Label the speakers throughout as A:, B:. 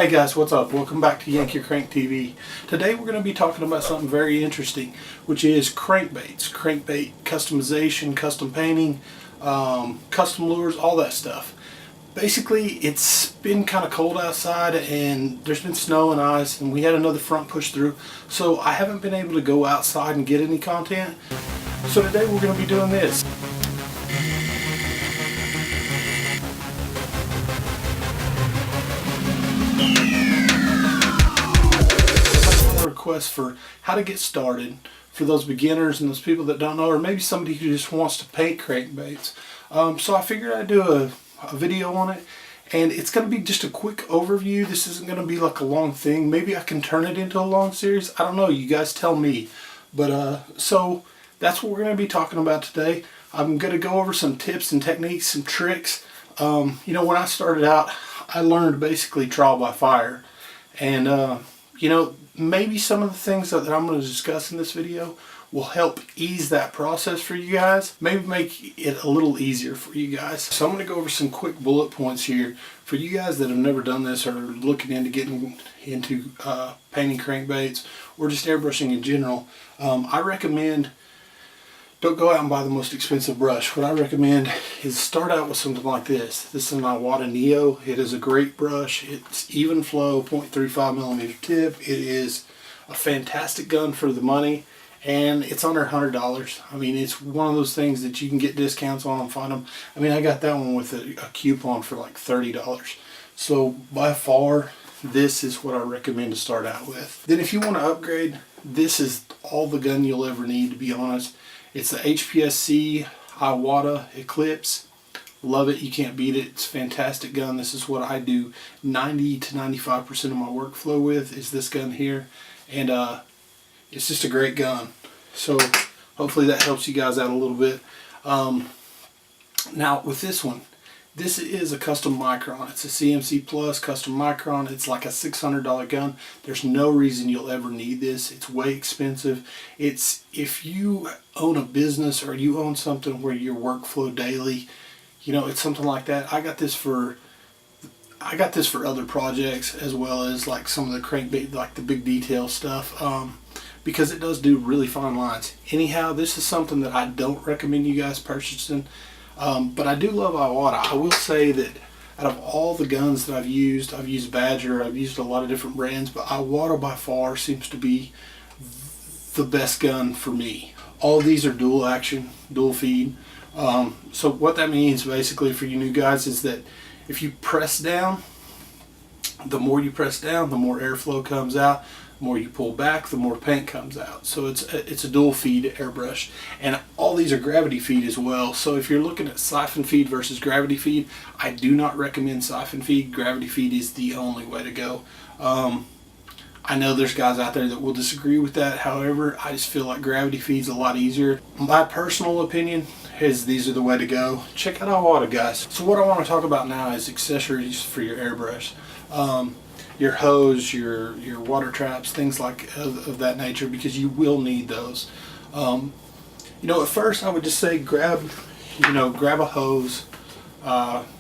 A: Hey guys, what's up? Welcome back to Yank Your Crank TV. Today we're going to be talking about something very interesting, which is crankbaits. Crankbait customization, custom painting, custom lures, all that stuff. Basically, it's been kind of cold outside and there's been snow and ice and we had another front push through, so I haven't been able to go outside and get any content. So today we're going to be doing this. Request for how to get started for those beginners and those people that don't know, or maybe somebody who just wants to paint crankbaits. So I figured I'd do a video on it, and it's going to be just a quick overview. This isn't going to be like a long thing. Maybe I can turn it into a long series. I don't know. You guys tell me. But so that's what we're going to be talking about today. I'm going to go over some tips and techniques, some tricks. You know, when I started out, I learned basically trial by fire, and you know, maybe some of the things that I'm going to discuss in this video will help ease that process for you guys. Maybe make it a little easier for you guys. So I'm going to go over some quick bullet points here for you guys that have never done this or are looking into getting into painting crankbaits or just airbrushing in general. I recommend, don't go out and buy the most expensive brush. What I recommend is start out with something like this. This is my Wada Neo. It is a great brush. It's even flow, 0.35 millimeter tip. It is a fantastic gun for the money, and it's under $100. I mean, it's one of those things that you can get discounts on and find them. I mean, I got that one with a coupon for like $30. So by far, this is what I recommend to start out with. Then if you want to upgrade, this is all the gun you'll ever need, to be honest. It's the HPSC Iwata Eclipse. Love it. You can't beat it. It's a fantastic gun. This is what I do 90 to 95% of my workflow with, is this gun here. And it's just a great gun. So hopefully that helps you guys out a little bit. Now with this one, this is a custom micron. It's a CMC Plus custom micron. It's like a $600 gun. There's no reason you'll ever need this. It's way expensive. It's, if you own a business or you own something where your workflow daily, you know, it's something like that. I got this for other projects, as well as like some of the crankbait, like the big detail stuff, because it does do really fine lines. Anyhow, this is something that I don't recommend you guys purchasing. But I do love Iwata. I will say that out of all the guns that I've used Badger, I've used a lot of different brands, but Iwata by far seems to be the best gun for me. All these are dual action, dual feed. So what that means basically for you new guys is that if you press down, the more you press down, the more airflow comes out. The more you pull back, the more paint comes out. So it's a dual feed airbrush, and all these are gravity feed as well. So if you're looking at siphon feed versus gravity feed, I do not recommend siphon feed. Gravity feed is the only way to go. I know there's guys out there that will disagree with that. However, I just feel like gravity feed's a lot easier. My personal opinion is these are the way to go. Check out Iwata, guys. So what I want to talk about now is accessories for your airbrush. Your hose, your water traps, things like of that nature, because you will need those. You know, at first I would just say grab a hose.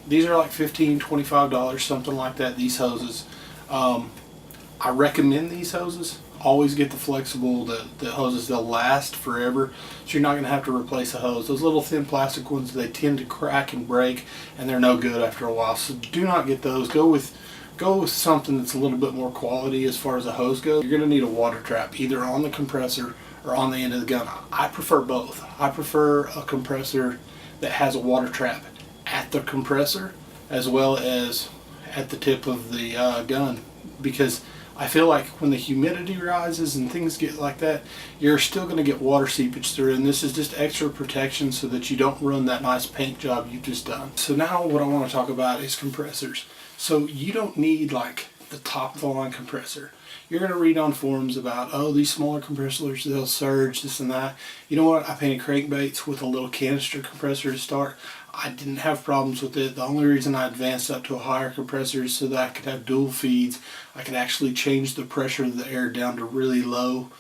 A: These are like $15, $25, something like that, these hoses. I recommend these hoses. Always get the flexible, the hoses. They'll last forever, so you're not going to have to replace a hose. Those little thin plastic ones, they tend to crack and break, and they're no good after a while. So do not get those. Go with something that's a little bit more quality as far as a hose goes. You're going to need a water trap, either on the compressor or on the end of the gun. I prefer both. I prefer a compressor that has a water trap at the compressor as well as at the tip of the gun, because I feel like when the humidity rises and things get like that, you're still going to get water seepage through, and this is just extra protection so that you don't ruin that nice paint job you've just done. So now what I want to talk about is compressors. So you don't need like the top of the line compressor. You're going to read on forums about, oh, these smaller compressors, they'll surge, this and that. You know what? I painted crankbaits with a little canister compressor to start. I didn't have problems with it. The only reason I advanced up to a higher compressor is so that I could have dual feeds. I could actually change the pressure of the air down to really low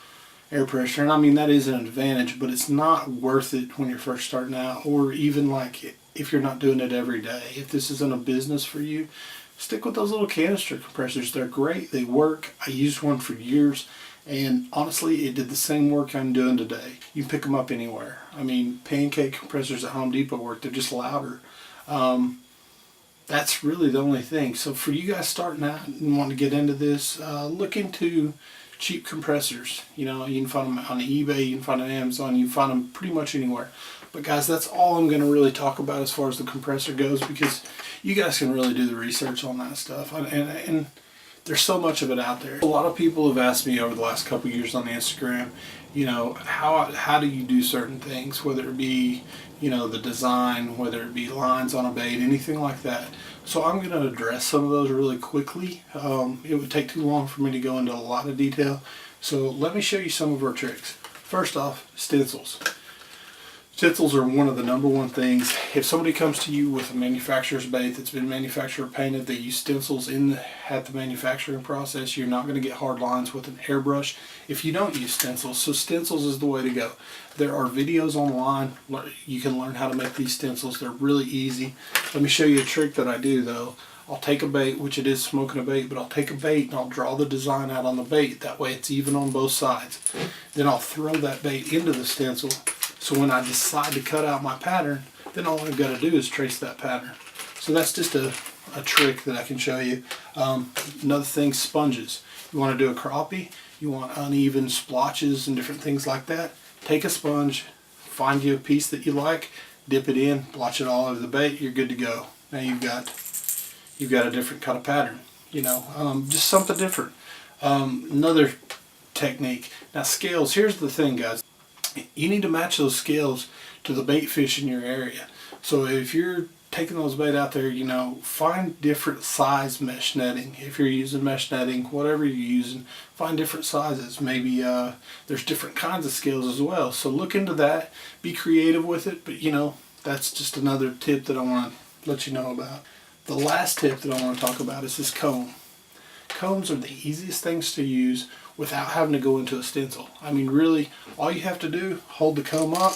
A: air pressure. And I mean, that is an advantage, but it's not worth it when you're first starting out, or even like if you're not doing it every day. If this isn't a business for you, stick with those little canister compressors. They're great, they work. I used one for years, and honestly it did the same work I'm doing today. You can pick them up anywhere. I mean, pancake compressors at Home Depot work, they're just louder. That's really the only thing. So for you guys starting out and wanting to get into this, look into cheap compressors. You know, you can find them on eBay, you can find them on Amazon, you can find them pretty much anywhere. But guys, that's all I'm going to really talk about as far as the compressor goes, because you guys can really do the research on that stuff. And there's so much of it out there. A lot of people have asked me over the last couple of years on Instagram, you know, how do you do certain things, whether it be, you know, the design, whether it be lines on a bait, anything like that. So I'm going to address some of those really quickly. It would take too long for me to go into a lot of detail. So let me show you some of our tricks. First off, stencils. Stencils are one of the #1 things. If somebody comes to you with a manufacturer's bait that's been manufacturer painted, they use stencils at the manufacturing process, you're not going to get hard lines with an airbrush if you don't use stencils. So stencils is the way to go. There are videos online. You can learn how to make these stencils. They're really easy. Let me show you a trick that I do though. I'll take a bait, which it is smoking a bait, but I'll take a bait and I'll draw the design out on the bait. That way it's even on both sides. Then I'll throw that bait into the stencil. So when I decide to cut out my pattern, then all I've got to do is trace that pattern. So that's just a trick that I can show you. Another thing, sponges. You want to do a crappie, you want uneven splotches and different things like that. Take a sponge, find you a piece that you like, dip it in, blotch it all over the bait, you're good to go. Now you've got a different kind of pattern, you know, just something different. Another technique. Now scales, here's the thing guys. You need to match those scales to the bait fish in your area. So if you're taking those bait out there, you know, find different size mesh netting. If you're using mesh netting, whatever you're using, find different sizes. Maybe there's different kinds of scales as well. So look into that, be creative with it, but you know, that's just another tip that I want to let you know about. The last tip that I want to talk about is this comb. Combs are the easiest things to use without having to go into a stencil. I mean, really, all you have to do, hold the comb up,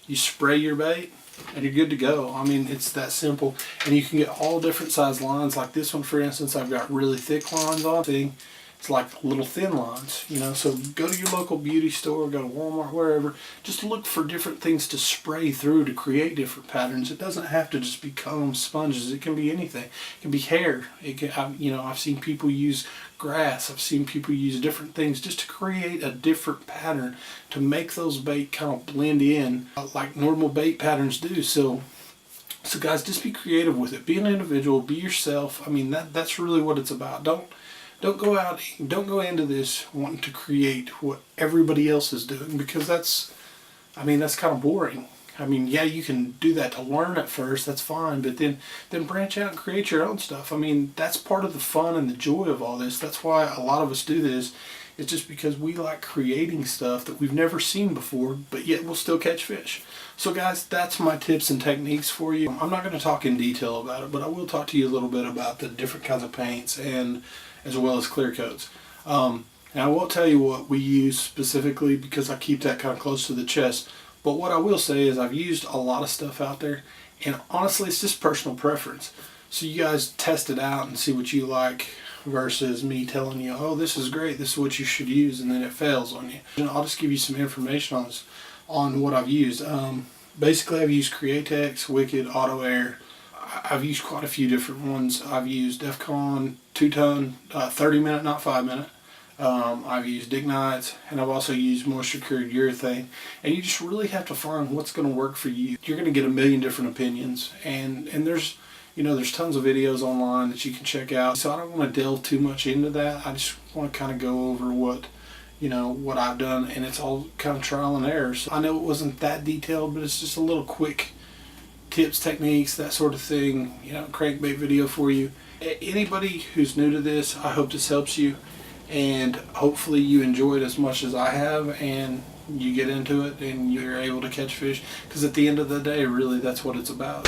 A: you spray your bait, and you're good to go. I mean, it's that simple. And you can get all different size lines. Like this one, for instance, I've got really thick lines on it. It's like little thin lines, you know. So go to your local beauty store, go to Walmart, wherever. Just look for different things to spray through to create different patterns. It doesn't have to just be combs, sponges. It can be anything. It can be hair. It can, you know, I've seen people use grass. I've seen people use different things just to create a different pattern to make those bait kind of blend in like normal bait patterns do. So guys, just be creative with it. Be an individual. Be yourself. I mean, that's really what it's about. Don't go into this wanting to create what everybody else is doing, because that's kind of boring. I mean, yeah, you can do that to learn at first, that's fine, but then branch out and create your own stuff. I mean, that's part of the fun and the joy of all this. That's why a lot of us do this. It's just because we like creating stuff that we've never seen before, but yet we'll still catch fish. So guys, that's my tips and techniques for you. I'm not going to talk in detail about it, but I will talk to you a little bit about the different kinds of paints and as well as clear coats. And I won't tell you what we use specifically because I keep that kind of close to the chest. But what I will say is I've used a lot of stuff out there, and honestly it's just personal preference. So you guys test it out and see what you like versus me telling you, oh, this is great, this is what you should use, and then it fails on you. And I'll just give you some information on what I've used. Basically I've used Createx, Wicked, Auto Air. I've used quite a few different ones. I've used DEFCON 2-ton, 30-minute, not 5-minute. I've used Dignites, and I've also used moisture cured urethane. And you just really have to find what's going to work for you. You're going to get a million different opinions, and there's tons of videos online that you can check out. So I don't want to delve too much into that. I just want to kind of go over what I've done, and it's all kind of trial and error. So I know it wasn't that detailed, but it's just a little quick tips, techniques, that sort of thing, crankbait video for you. Anybody who's new to this, I hope this helps you, and hopefully you enjoy it as much as I have, and you get into it and you're able to catch fish, because at the end of the day, really, that's what it's about.